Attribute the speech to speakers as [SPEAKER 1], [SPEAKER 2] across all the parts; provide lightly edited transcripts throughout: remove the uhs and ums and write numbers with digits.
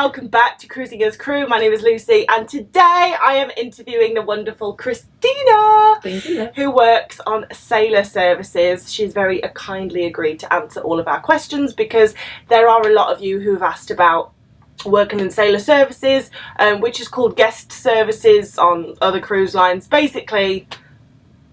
[SPEAKER 1] welcome back to Cruising as Crew. My name is Lucy and today I am interviewing the wonderful Christina, who works on Sailor Services. She's very kindly agreed to answer all of our questions because there are a lot of you who've asked about working in Sailor Services, which is called guest services on other cruise lines. Basically,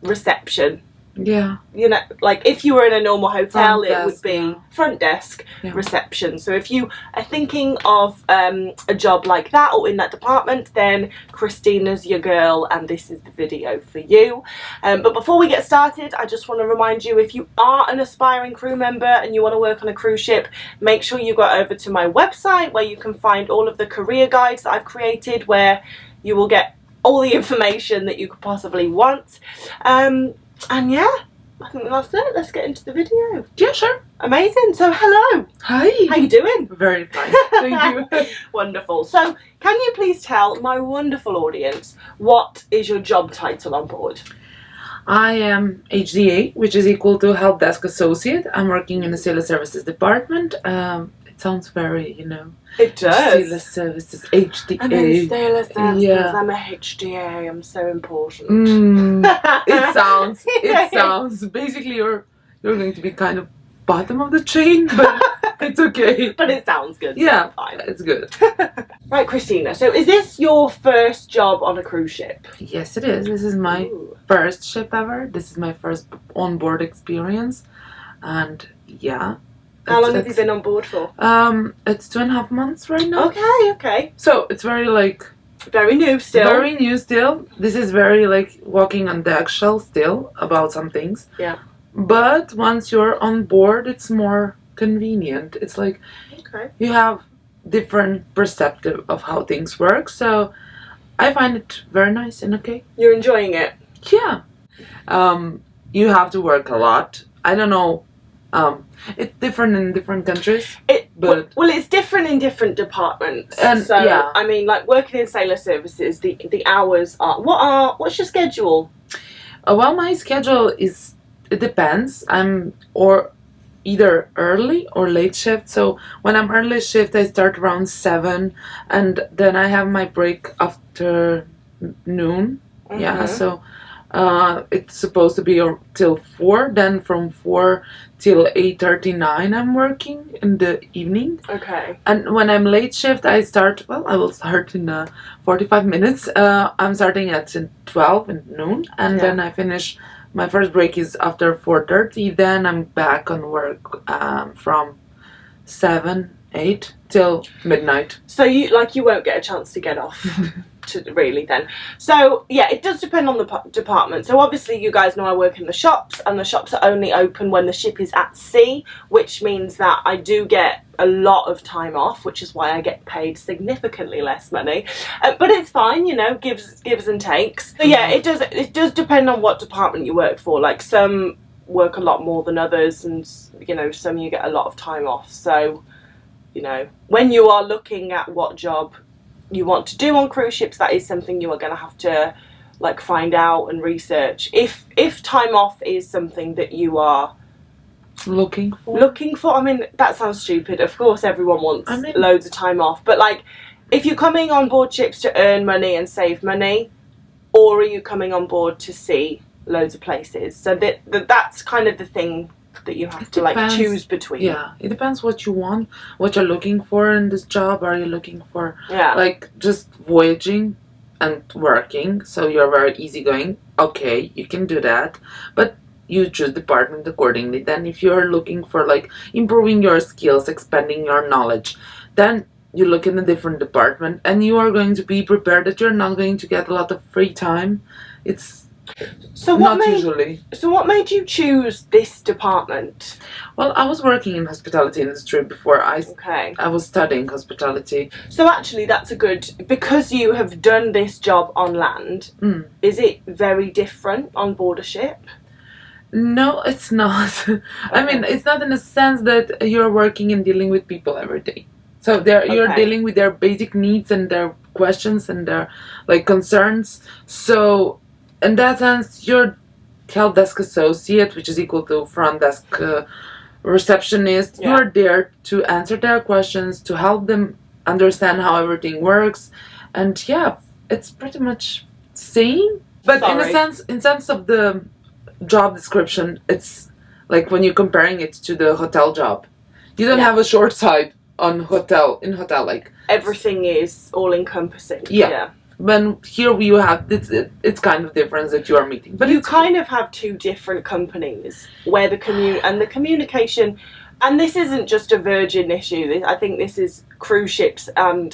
[SPEAKER 1] reception.
[SPEAKER 2] Yeah.
[SPEAKER 1] You know, like if you were in a normal hotel,
[SPEAKER 2] Front desk,
[SPEAKER 1] it would be
[SPEAKER 2] yeah.
[SPEAKER 1] front desk,
[SPEAKER 2] Yeah.
[SPEAKER 1] reception. So if you are thinking of a job like that or in that department, then Christina's your girl and this is the video for you. But before we get started, I just want to remind you, if you are an aspiring crew member and you want to work on a cruise ship, make sure you go over to my website where you can find all of the career guides that I've created, where you will get all the information that you could possibly want. And yeah, I think that's it. Let's get into the video.
[SPEAKER 2] Yeah, sure.
[SPEAKER 1] Amazing. So hello.
[SPEAKER 2] Hi.
[SPEAKER 1] How you doing?
[SPEAKER 2] Very fine. Thank you.
[SPEAKER 1] Wonderful. So can you please tell my wonderful audience what is your job title on board?
[SPEAKER 2] I am HDA, which is equal to Help Desk Associate. I'm working in the Sailor Services department. It sounds very, you know.
[SPEAKER 1] It does.
[SPEAKER 2] Sailor Services, HDA.
[SPEAKER 1] I'm in Sailor Services.
[SPEAKER 2] Yeah.
[SPEAKER 1] I'm a HDA. I'm so important.
[SPEAKER 2] It sounds. Basically, you're going to be kind of bottom of the chain, but it's okay.
[SPEAKER 1] But it sounds good.
[SPEAKER 2] Yeah,
[SPEAKER 1] so fine.
[SPEAKER 2] it's good.
[SPEAKER 1] Right, Christina. So is this your first job on a cruise ship?
[SPEAKER 2] Yes, it is. This is my
[SPEAKER 1] Ooh.
[SPEAKER 2] first ship ever. This is my first on-board experience, and yeah.
[SPEAKER 1] How long have you been on board for?
[SPEAKER 2] It's 2.5 months right now.
[SPEAKER 1] Okay.
[SPEAKER 2] So it's very
[SPEAKER 1] Very new still.
[SPEAKER 2] Very new still. This is very walking on the eggshell still about some things.
[SPEAKER 1] Yeah.
[SPEAKER 2] But once you're on board, it's more convenient. It's like you have different perspective of how things work. So I find it very nice and okay.
[SPEAKER 1] You're enjoying it?
[SPEAKER 2] Yeah. You have to work a lot. I don't know. It's different in different countries. Well,
[SPEAKER 1] it's different in different departments.
[SPEAKER 2] And
[SPEAKER 1] so
[SPEAKER 2] yeah.
[SPEAKER 1] I mean, like working in Sailor Services, the hours are what's your schedule?
[SPEAKER 2] Well, my schedule it depends. I'm either early or late shift. So when I'm early shift, I start around 7, and then I have my break after noon.
[SPEAKER 1] Mm-hmm.
[SPEAKER 2] Yeah, so it's supposed to be till 4. Then from 4 till 8:39, I'm working in the evening.
[SPEAKER 1] Okay.
[SPEAKER 2] And when I'm late shift, I will start in 45 minutes. I'm starting at 12 in noon, and then I finish. My first break is after 4:30. Then I'm back on work from 7, 8 till midnight.
[SPEAKER 1] So you won't get a chance to get off. Really then. So yeah, it does depend on the department. So obviously you guys know I work in the shops, and the shops are only open when the ship is at sea, which means that I do get a lot of time off, which is why I get paid significantly less money. But it's fine, you know, gives and takes. So yeah, it does depend on what department you work for. Like some work a lot more than others, and you know, some you get a lot of time off. So you know, when you are looking at what job you want to do on cruise ships, that is something you are going to have to find out and research. If time off is something that you are
[SPEAKER 2] looking for,
[SPEAKER 1] I mean, that sounds stupid. Of course everyone wants loads of time off, but if you're coming on board ships to earn money and save money, or are you coming on board to see loads of places? So that's kind of the thing that you have to choose between.
[SPEAKER 2] Yeah, it depends what you want, what you're looking for in this job. Are you looking for just voyaging and working, so you're very easygoing? Okay, you can do that, but you choose department accordingly. Then if you're looking for improving your skills, expanding your knowledge, then you look in a different department, and you are going to be prepared that you're not going to get a lot of free time. So what made you choose this department? Well, I was working in hospitality industry before I was studying hospitality.
[SPEAKER 1] So actually that's because you have done this job on land, is it very different on board a ship?
[SPEAKER 2] No, it's not. I mean, it's not in the sense that you're working and dealing with people every day. So you're dealing with their basic needs and their questions and their concerns. So in that sense, you're help desk associate, which is equal to front desk receptionist. You're there to answer their questions, to help them understand how everything works, and yeah, it's pretty much same. But in sense of the job description, it's like when you're comparing it to the hotel job, you don't have a short side on hotel like
[SPEAKER 1] everything is all encompassing.
[SPEAKER 2] Yeah. When here we have it's kind of difference that you are meeting, but
[SPEAKER 1] you kind of have two different companies where the communication, and this isn't just a Virgin issue. I think this is cruise ships and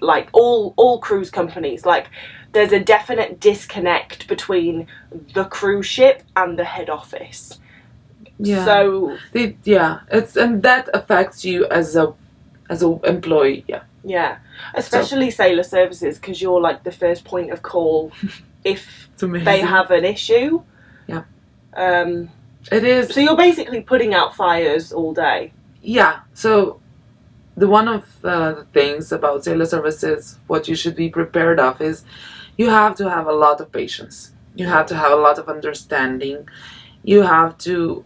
[SPEAKER 1] like all cruise companies. Like there's a definite disconnect between the cruise ship and the head office.
[SPEAKER 2] Yeah.
[SPEAKER 1] So
[SPEAKER 2] it's and that affects you as a employee. Yeah.
[SPEAKER 1] Yeah, especially sailor services, because you're like the first point of call if they have an issue.
[SPEAKER 2] Yeah. It is.
[SPEAKER 1] So you're basically putting out fires all day.
[SPEAKER 2] Yeah. So one of the things about sailor services, what you should be prepared of is you have to have a lot of patience. You have to have a lot of understanding. You have to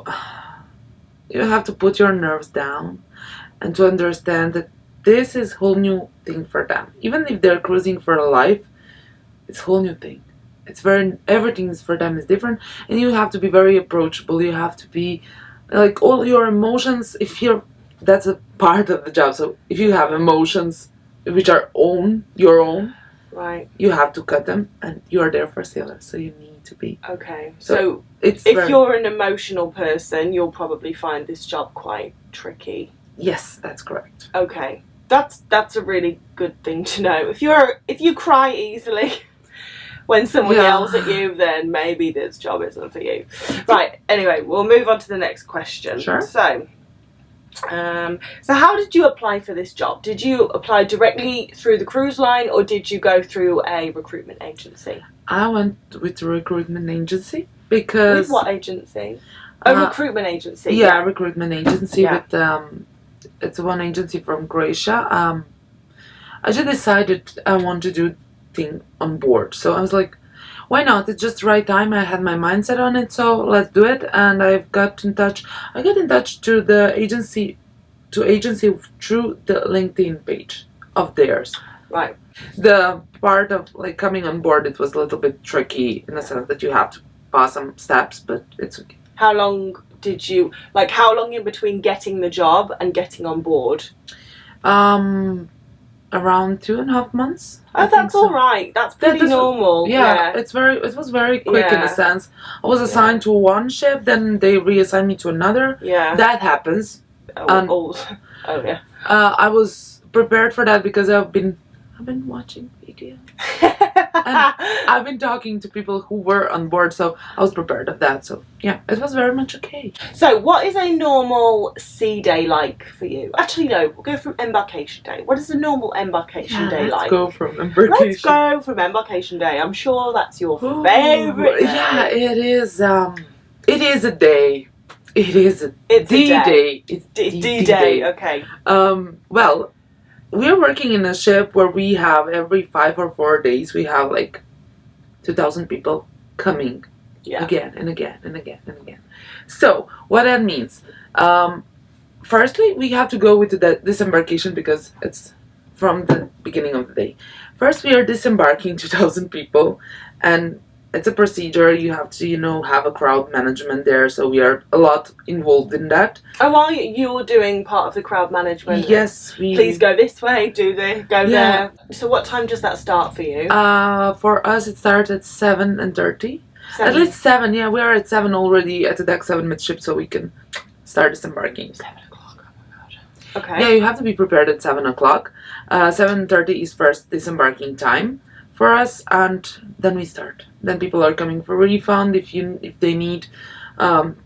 [SPEAKER 2] put your nerves down and to understand that this is whole new thing for them. Even if they're cruising for a life, it's whole new thing. It's everything for them is different, and you have to be very approachable. You have to be like all your emotions. That's a part of the job. So if you have emotions which are your own,
[SPEAKER 1] right,
[SPEAKER 2] you have to cut them, and you are there for sailors, so you need to be.
[SPEAKER 1] Okay, so if you're an emotional person, you'll probably find this job quite tricky.
[SPEAKER 2] Yes, that's correct.
[SPEAKER 1] Okay. That's a really good thing to know. If you cry easily when someone yells at you, then maybe this job isn't for you. Right. Anyway, we'll move on to the next question.
[SPEAKER 2] Sure.
[SPEAKER 1] So how did you apply for this job? Did you apply directly through the cruise line, or did you go through a recruitment agency?
[SPEAKER 2] I went with a recruitment agency because.
[SPEAKER 1] With what agency? A recruitment agency.
[SPEAKER 2] Yeah, a recruitment agency with it's one agency from Croatia. I just decided I want to do thing on board. So I was like, why not? It's just the right time. I had my mindset on it, so let's do it. And I got in touch to the agency through the LinkedIn page of theirs.
[SPEAKER 1] Right.
[SPEAKER 2] The part of like coming on board, it was a little bit tricky in the sense that you have to pass some steps, but it's okay.
[SPEAKER 1] How long in between getting the job and getting on board?
[SPEAKER 2] Around 2.5 months.
[SPEAKER 1] Oh, that's all right. That's pretty normal.
[SPEAKER 2] Yeah, it was very quick in a sense. I was assigned to one ship, then they reassigned me to another.
[SPEAKER 1] Yeah.
[SPEAKER 2] That happens.
[SPEAKER 1] Oh yeah.
[SPEAKER 2] I was prepared for that because I've been watching videos. And I've been talking to people who were on board, so I was prepared of that. So yeah, it was very much okay.
[SPEAKER 1] So what is a normal sea day like for you? Actually, no, we'll go from embarkation day. What is a normal embarkation day like?
[SPEAKER 2] Let's go from embarkation day.
[SPEAKER 1] I'm sure that's your favourite day.
[SPEAKER 2] Yeah, it is. It is a day. It's D-Day. It's D-Day.
[SPEAKER 1] Okay.
[SPEAKER 2] Well, we're working in a ship where we have every 5 or 4 days we have like 2,000 people coming again and again and again and again. So what that means, firstly we have to go with the disembarkation because it's from the beginning of the day. First we are disembarking 2,000 people, and it's a procedure. You have to, have a crowd management there, so we are a lot involved in that.
[SPEAKER 1] Oh, are you? You're doing part of the crowd management?
[SPEAKER 2] Yes.
[SPEAKER 1] Please go this way, go there. So what time does that start for you?
[SPEAKER 2] For us it starts at 7:30. At least 7, yeah. We are at 7 already at the deck 7 midship, so we can start disembarking.
[SPEAKER 1] 7 o'clock, oh my god. Okay.
[SPEAKER 2] Yeah, you have to be prepared at 7 o'clock. 7:30 is first disembarking time for us, and then we start. Then people are coming for refund if they need.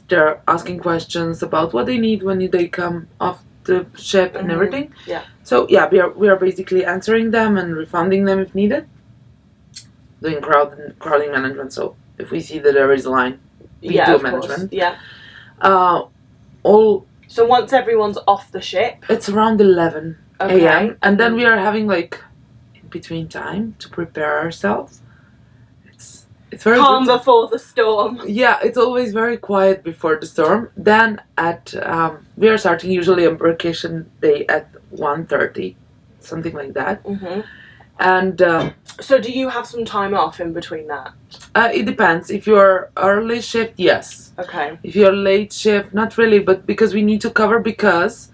[SPEAKER 2] They're asking questions about what they need when they come off the ship and everything.
[SPEAKER 1] Yeah.
[SPEAKER 2] So yeah, we are basically answering them and refunding them if needed. Doing crowding management. So if we see that there is a line, we do management.
[SPEAKER 1] Course. Yeah. So once everyone's off the ship,
[SPEAKER 2] it's around 11 a.m. and then we are having like in between time to prepare ourselves. It's very
[SPEAKER 1] calm before the storm.
[SPEAKER 2] Yeah, it's always very quiet before the storm. Then we are starting usually embarkation day at 1:30. something like that.
[SPEAKER 1] Mm-hmm.
[SPEAKER 2] And
[SPEAKER 1] so do you have some time off in between that?
[SPEAKER 2] It depends. If you're early shift, yes.
[SPEAKER 1] Okay.
[SPEAKER 2] If you're late shift, not really, but because we need to cover, because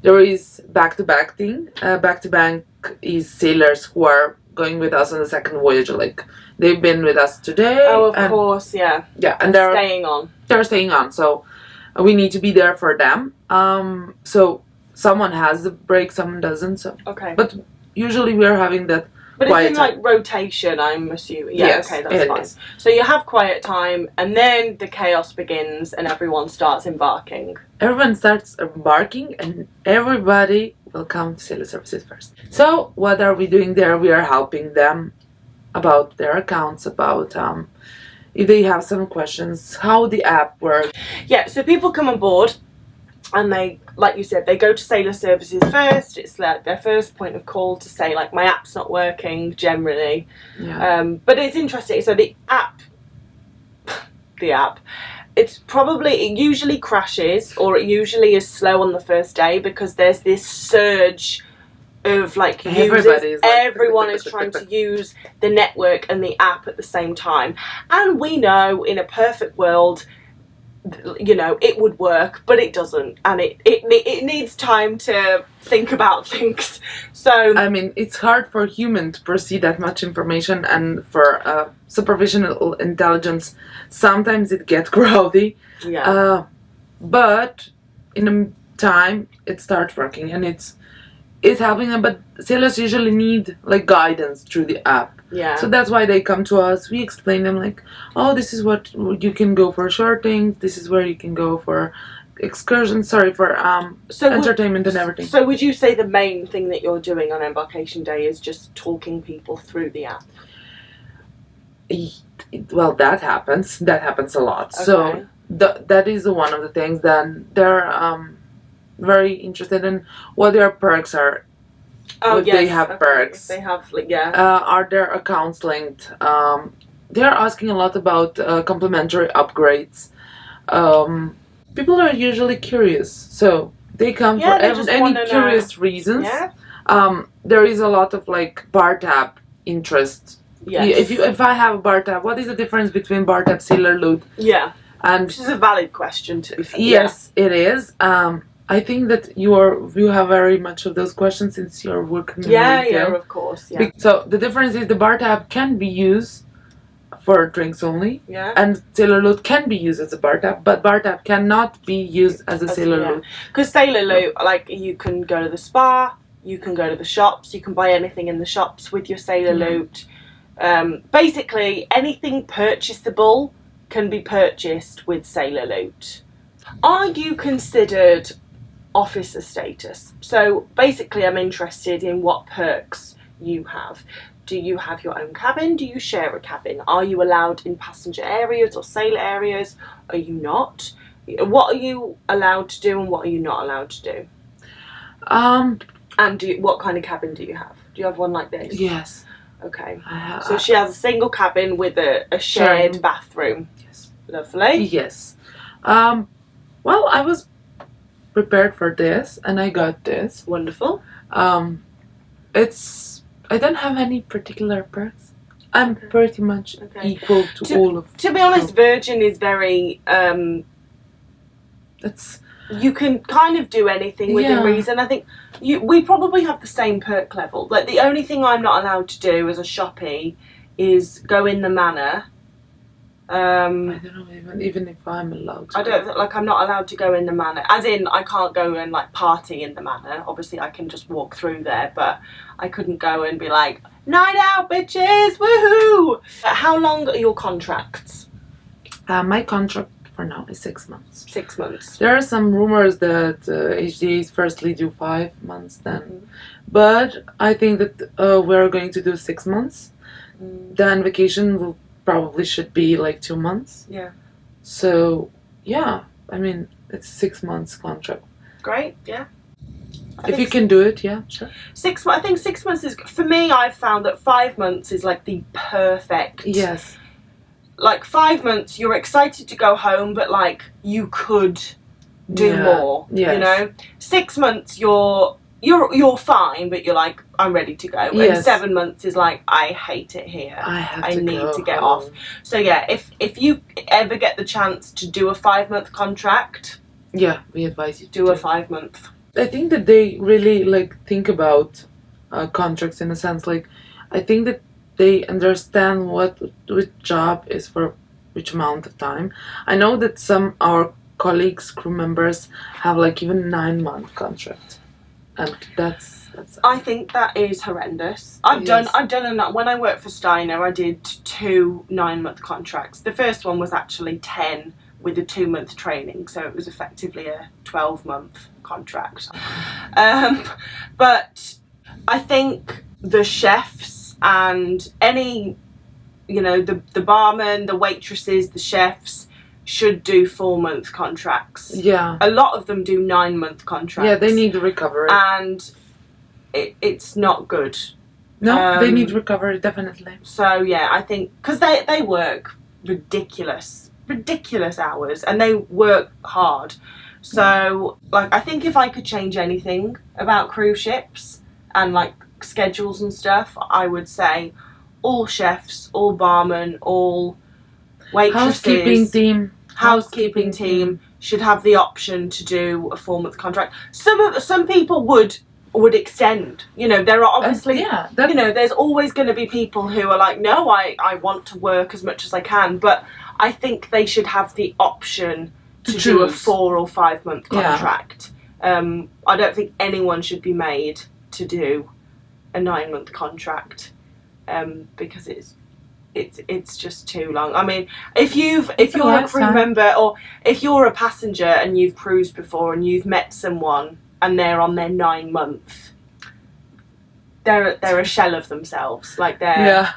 [SPEAKER 2] there is back-to-back thing. Back-to-back is sailors who are going with us on the second voyage. Like, they've been with us today.
[SPEAKER 1] Oh, of course, yeah.
[SPEAKER 2] Yeah, and they're
[SPEAKER 1] staying on.
[SPEAKER 2] They're staying on, so we need to be there for them. So someone has the break, someone doesn't. So
[SPEAKER 1] okay.
[SPEAKER 2] But usually we're having that.
[SPEAKER 1] But it's in like rotation, I'm assuming. Yeah,
[SPEAKER 2] yes,
[SPEAKER 1] okay, that's fine. Is. So you have quiet time, and then the chaos begins, and everyone starts embarking.
[SPEAKER 2] Everyone starts embarking, and everybody will come to Sailor Services first. So what are we doing there? We are helping them about their accounts, about if they have some questions, how the app works.
[SPEAKER 1] Yeah, so people come on board. And they, like you said, they go to Sailor Services first. It's like their first point of call to say, like, my app's not working, generally.
[SPEAKER 2] Yeah.
[SPEAKER 1] But it's interesting. So the app, it usually crashes, or it usually is slow on the first day, because there's this surge of, like, users. Everyone is trying to use the network and the app at the same time. And we know, in a perfect world, you know, it would work, but it doesn't, and it needs time to think about things. So
[SPEAKER 2] I mean, it's hard for human to perceive that much information, and for supervisional intelligence sometimes it gets growly.
[SPEAKER 1] Yeah.
[SPEAKER 2] But in the time it starts working, and it's helping them. But sailors usually need like guidance through the app.
[SPEAKER 1] Yeah.
[SPEAKER 2] So that's why they come to us. We explain them, like, oh, this is what you can go for shorting. This is where you can go for excursions. Sorry, for entertainment and everything.
[SPEAKER 1] So would you say the main thing that you're doing on embarkation day is just talking people through the app?
[SPEAKER 2] Well, that happens. That happens a lot.
[SPEAKER 1] Okay.
[SPEAKER 2] So that is one of the things. Then they're very interested in what their perks are.
[SPEAKER 1] Oh,
[SPEAKER 2] if
[SPEAKER 1] yes.
[SPEAKER 2] they have perks.
[SPEAKER 1] They have, like, yeah.
[SPEAKER 2] Are their accounts linked? They're asking a lot about complimentary upgrades. People are usually curious, so they come for any curious reasons.
[SPEAKER 1] Yeah.
[SPEAKER 2] There is a lot of like bar tab interest.
[SPEAKER 1] Yes.
[SPEAKER 2] If I have a bar tab, what is the difference between bar tab, sailor loot?
[SPEAKER 1] Yeah.
[SPEAKER 2] And
[SPEAKER 1] which is a valid question to be fair.
[SPEAKER 2] Yes, it is. I think that you have very much of those questions since you're working in retail.
[SPEAKER 1] Yeah, of course. Yeah.
[SPEAKER 2] So the difference is the bar tab can be used for drinks only.
[SPEAKER 1] Yeah.
[SPEAKER 2] And sailor loot can be used as a bar tab, but bar tab cannot be used as a sailor loot.
[SPEAKER 1] Because sailor loot, like, you can go to the spa, you can go to the shops, you can buy anything in the shops with your sailor loot. Basically, anything purchasable can be purchased with sailor loot. Are you considered officer status? So basically, I'm interested in what perks you have. Do you have your own cabin? Do you share a cabin? Are you allowed in passenger areas or sailor areas? Are you not? What are you allowed to do and what are you not allowed to do? And what kind of cabin do you have? Do you have one like this?
[SPEAKER 2] Yes.
[SPEAKER 1] Okay. So she has a single cabin with a shared bathroom.
[SPEAKER 2] Yes.
[SPEAKER 1] Lovely.
[SPEAKER 2] Yes. Well, I was prepared for this, and I got this.
[SPEAKER 1] Wonderful.
[SPEAKER 2] I don't have any particular perks. I'm pretty much equal to all of.
[SPEAKER 1] To be honest, Virgin is very. You can kind of do anything within reason. I think we probably have the same perk level. Like, the only thing I'm not allowed to do as a shoppy is go in the manor.
[SPEAKER 2] I don't know, even if I'm allowed to.
[SPEAKER 1] I'm not allowed to go in the manor. As in, I can't go and like party in the manor. Obviously, I can just walk through there, but I couldn't go and be like, night out, bitches, woohoo! How long are your contracts?
[SPEAKER 2] My contract for now is 6 months.
[SPEAKER 1] 6 months.
[SPEAKER 2] There are some rumors that HDAs firstly do 5 months then. But I think that we're going to do 6 months. Then vacation will probably should be like 2 months.
[SPEAKER 1] Yeah.
[SPEAKER 2] So, yeah. I mean, it's 6 months contract.
[SPEAKER 1] Great, yeah.
[SPEAKER 2] If you can do it, yeah, sure.
[SPEAKER 1] I think 6 months is, for me, I've found that 5 months is like the perfect.
[SPEAKER 2] Yes.
[SPEAKER 1] Like 5 months, you're excited to go home, but like you could do more.
[SPEAKER 2] Yes.
[SPEAKER 1] You know? 6 months, you're you're fine, but you're like, I'm ready to go.
[SPEAKER 2] Yes.
[SPEAKER 1] And 7 months is like, I hate it here. I need to get
[SPEAKER 2] home.
[SPEAKER 1] off. So yeah, if you ever get the chance to do a 5-month contract,
[SPEAKER 2] yeah, we advise you to
[SPEAKER 1] do a 5-month.
[SPEAKER 2] I think that they really like think about contracts in a sense. Like, I think that they understand which job is for which amount of time. I know that some our colleagues, crew members, have like even 9-month contract, and that's.
[SPEAKER 1] I think that is horrendous. I've done enough. When I worked for Steiner, I did 2 9-month contracts. The first one was actually 10 with a 2-month training, so it was effectively a 12-month contract. But I think the chefs and any, the barman, the waitresses, the chefs should do 4-month contracts.
[SPEAKER 2] Yeah.
[SPEAKER 1] A lot of them do 9-month contracts.
[SPEAKER 2] Yeah, they need recovery.
[SPEAKER 1] And it's not good.
[SPEAKER 2] No, they need recovery, definitely.
[SPEAKER 1] So yeah, I think, because they work ridiculous hours, and they work hard. So like, I think if I could change anything about cruise ships and like schedules and stuff, I would say all chefs, all barmen, all waitresses, housekeeping team should have the option to do a 4-month contract. Some people would extend. There are obviously there's always going to be people who are like, no, I want to work as much as I can, but I think they should have the option to do a 4 or 5-month contract. I don't think anyone should be made to do a 9-month contract, because it's just too long. I mean, if you're a crew member, or if you're a passenger and you've cruised before and you've met someone and they're on their 9-month, they're a shell of themselves. Like they're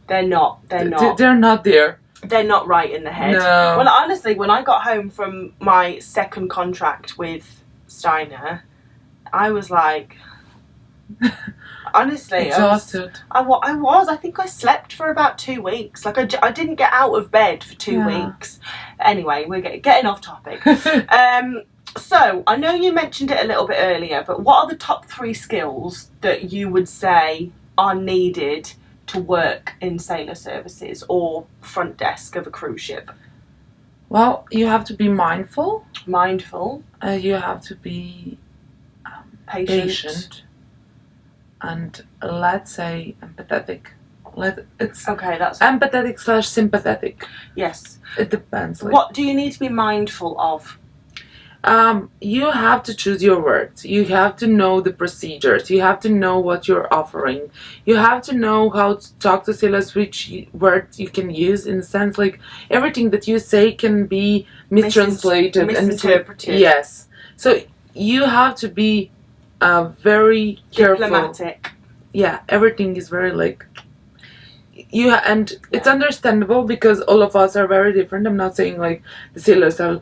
[SPEAKER 1] not
[SPEAKER 2] there.
[SPEAKER 1] They're not right in the head.
[SPEAKER 2] No.
[SPEAKER 1] Well, honestly, when I got home from my second contract with Steiner, I was like, honestly,
[SPEAKER 2] exhausted.
[SPEAKER 1] I was. I think I slept for about 2 weeks. Like I didn't get out of bed for 2 weeks. Anyway, we're getting off topic. So I know you mentioned it a little bit earlier, but what are the top 3 skills that you would say are needed to work in sailor services or front desk of a cruise ship?
[SPEAKER 2] Well, you have to be mindful. You have to be patient. And let's say empathetic. That's empathetic / sympathetic.
[SPEAKER 1] Yes.
[SPEAKER 2] It depends.
[SPEAKER 1] What do you need to be mindful of?
[SPEAKER 2] You have to choose your words. You have to know the procedures. You have to know what you're offering. You have to know how to talk to sailors, which words you can use, in the sense like everything that you say can be mistranslated,
[SPEAKER 1] misinterpreted.
[SPEAKER 2] Yes. So you have to be very careful.
[SPEAKER 1] Diplomatic.
[SPEAKER 2] Yeah, everything is very like. It's understandable because all of us are very different. I'm not saying like the sailors are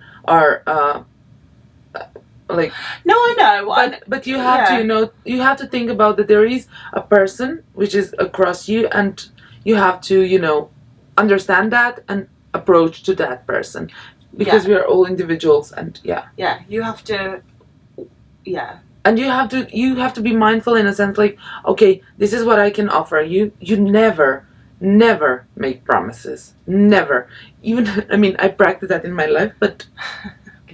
[SPEAKER 2] like.
[SPEAKER 1] No, I know.
[SPEAKER 2] But you have to, you have to think about that there is a person which is across you, and you have to, understand that and approach to that person, because we are all individuals, and
[SPEAKER 1] you have to.
[SPEAKER 2] And you have to be mindful in a sense like, okay, this is what I can offer you. You never make promises. Never. Even, I mean, I practice that in my life, but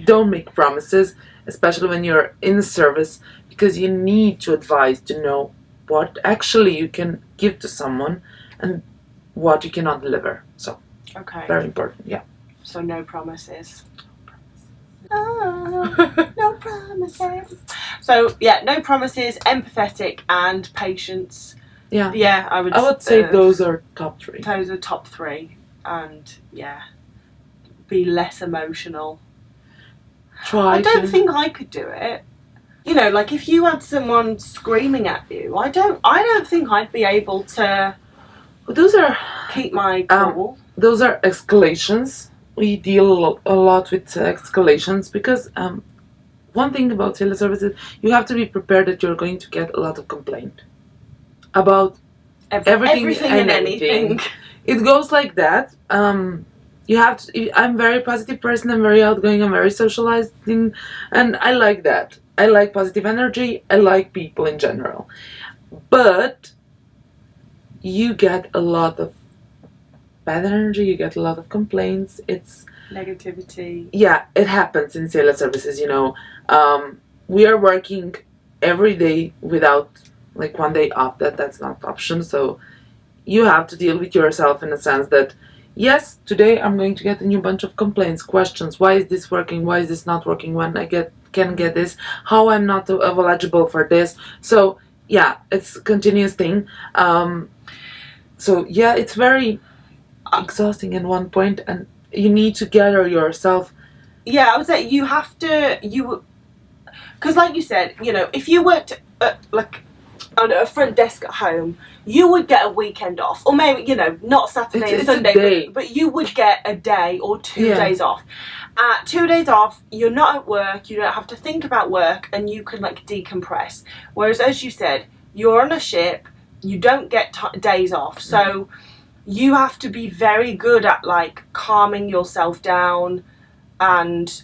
[SPEAKER 2] don't make promises, especially when you're in service, because you need to advise to know what actually you can give to someone and what you cannot deliver. So, very important,
[SPEAKER 1] So no promises. Oh, no promises. So no promises, empathetic, and patience. I would
[SPEAKER 2] say those are top 3.
[SPEAKER 1] Those are top 3, and be less emotional. I don't think I could do it. Like if you had someone screaming at you, I don't think I'd be able to.
[SPEAKER 2] Those are
[SPEAKER 1] keep my cool.
[SPEAKER 2] Those are escalations. We deal a lot with escalations because one thing about sailor services, you have to be prepared that you're going to get a lot of complaint about everything and anything. It goes like that. You have to. I'm a very positive person. I'm very outgoing. I'm very socializing, and I like that. I like positive energy. I like people in general. But you get a lot of bad energy. You get a lot of complaints. It's
[SPEAKER 1] negativity.
[SPEAKER 2] Yeah, it happens in sales services, we are working every day without like one day off. That's not an option. So you have to deal with yourself in a sense that, yes, today I'm going to get a new bunch of complaints, questions. Why is this working? Why is this not working? When I can get this? How I'm not eligible for this? So yeah, it's a continuous thing. So yeah, it's very exhausting at one point, and you need to gather yourself.
[SPEAKER 1] Yeah, I would say you have to, because like you said, if you worked at, like, on a front desk at home, you would get a weekend off, or maybe, not Saturday and Sunday, but you would get a day or 2 days off. 2 days off, you're not at work, you don't have to think about work, and you can like decompress. Whereas, as you said, you're on a ship, you don't get days off, so you have to be very good at like calming yourself down and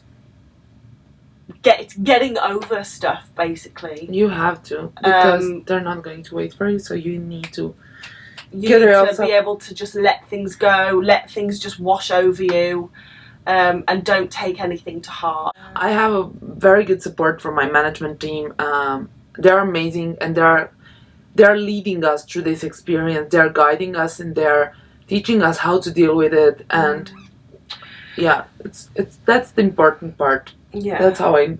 [SPEAKER 1] getting over stuff, basically.
[SPEAKER 2] You have to, because they're not going to wait for you, so you need to be able
[SPEAKER 1] to just let things go, let things just wash over you, and don't take anything to heart.
[SPEAKER 2] I have a very good support from my management team. They're amazing, and they're leading us through this experience. They're guiding us, and they're teaching us how to deal with it. And yeah, it's that's the important part.
[SPEAKER 1] Yeah,
[SPEAKER 2] that's how I.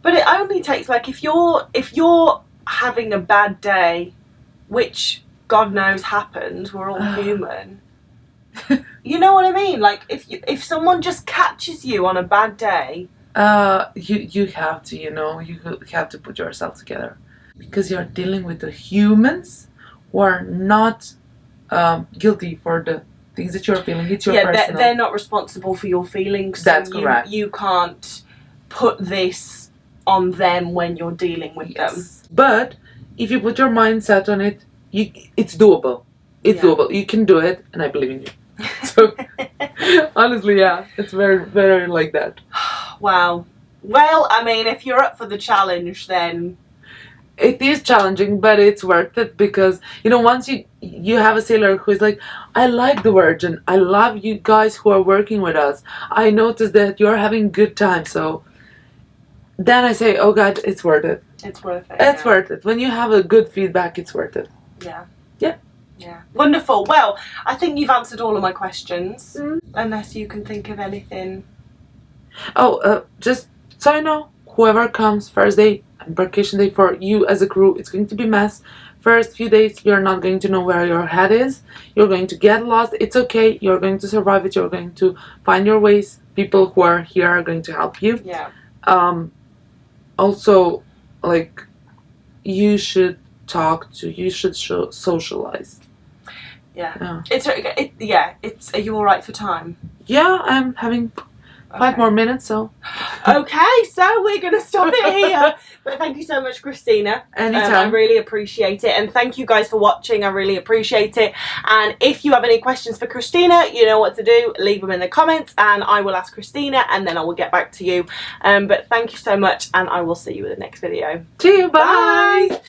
[SPEAKER 1] But it only takes, like, if you're having a bad day, which God knows happens, we're all human. You know what I mean? Like, if someone just catches you on a bad day,
[SPEAKER 2] you have to, you have to put yourself together, because you're dealing with the humans who are not guilty for the things that you're feeling. It's your personal.
[SPEAKER 1] They're not responsible for your feelings. So
[SPEAKER 2] that's correct.
[SPEAKER 1] You can't put this on them when you're dealing with them.
[SPEAKER 2] But if you put your mindset on it, it's doable. It's doable. You can do it, and I believe in you. So honestly, yeah, it's very, very like that.
[SPEAKER 1] Wow. Well, I mean, if you're up for the challenge, then
[SPEAKER 2] it is challenging, but it's worth it, because once you have a sailor who is like, I like the Virgin, I love you guys who are working with us, I noticed that you're having good time, so then I say, oh God, it's worth it.
[SPEAKER 1] It's worth it.
[SPEAKER 2] It's worth it. When you have a good feedback, it's worth it.
[SPEAKER 1] Yeah. Wonderful. Well, I think you've answered all of my questions, unless you can think of anything.
[SPEAKER 2] Just so you know, whoever comes first day, embarkation day for you as a crew, it's going to be mess. First few days, you're not going to know where your head is. You're going to get lost. It's okay. You're going to survive it. You're going to find your ways. People who are here are going to help you.
[SPEAKER 1] Yeah.
[SPEAKER 2] Also, like, you should socialize.
[SPEAKER 1] Yeah. Are you all right for time?
[SPEAKER 2] Yeah, I'm having 5 more minutes, so.
[SPEAKER 1] Okay, so we're going to stop it here. But thank you so much, Christina.
[SPEAKER 2] Anytime.
[SPEAKER 1] I really appreciate it. And thank you guys for watching. I really appreciate it. And if you have any questions for Christina, you know what to do. Leave them in the comments, and I will ask Christina, and then I will get back to you. But thank you so much, and I will see you in the next video.
[SPEAKER 2] See you. Bye.